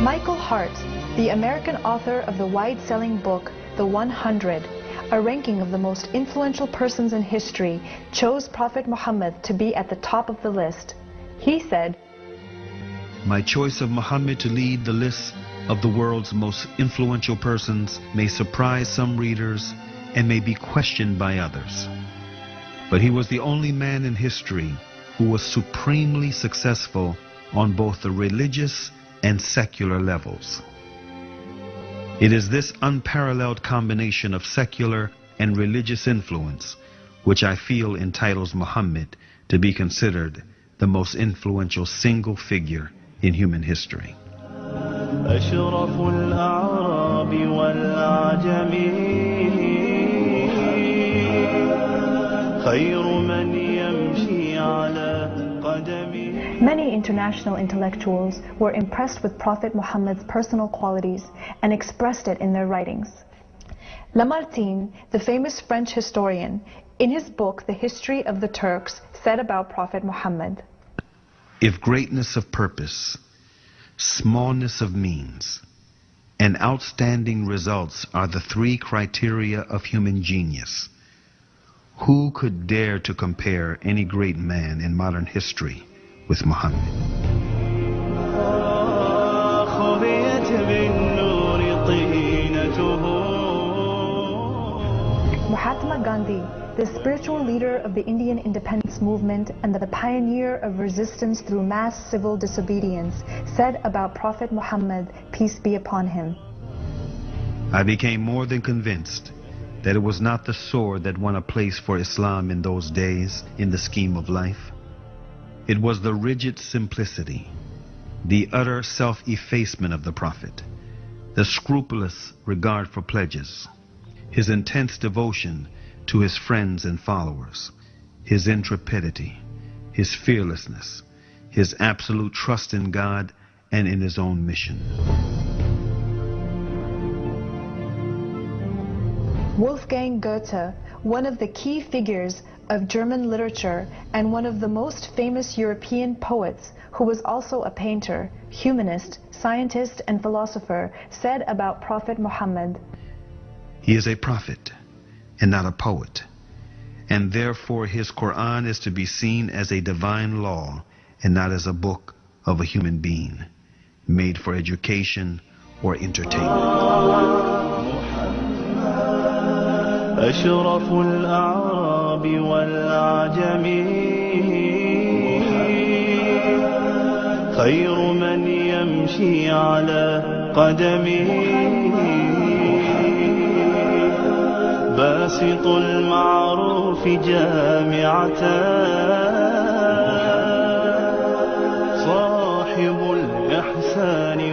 Michael Hart, the American author of the wide-selling book, The 100, a ranking of the most influential persons in history, chose Prophet Muhammad to be at the top of the list. He said, "My choice of Muhammad to lead the list of the world's most influential persons may surprise some readers and may be questioned by others. But he was the only man in history who was supremely successful on both the religious and secular levels. It is this unparalleled combination of secular and religious influence which I feel entitles Muhammad to be considered the most influential single figure in human history." أشرف الأعراب والعجم خير من يمشي على قدمه. Many international intellectuals were impressed with Prophet Muhammad's personal qualities and expressed it in their writings. Lamartine, the famous French historian, in his book The History of the Turks, said about Prophet Muhammad, "If greatness of purpose, smallness of means, and outstanding results are the three criteria of human genius, who could dare to compare any great man in modern history with Muhammad?" Mahatma Gandhi, the spiritual leader of the Indian independence movement and the pioneer of resistance through mass civil disobedience, said about Prophet Muhammad, peace be upon him, "I became more than convinced that it was not the sword that won a place for Islam in those days in the scheme of life. It was the rigid simplicity, the utter self-effacement of the Prophet, the scrupulous regard for pledges, his intense devotion to his friends and followers, his intrepidity, his fearlessness, his absolute trust in God and in his own mission." Wolfgang Goethe, one of the key figures of German literature and one of the most famous European poets, who was also a painter, humanist, scientist, and philosopher, said about Prophet Muhammad, "He is a prophet and not a poet, and therefore his Quran is to be seen as a divine law and not as a book of a human being, made for education or entertainment." أشرف الأعراب والعجم خير من يمشي على قدمه باسط المعروف جامعة صاحب الإحسان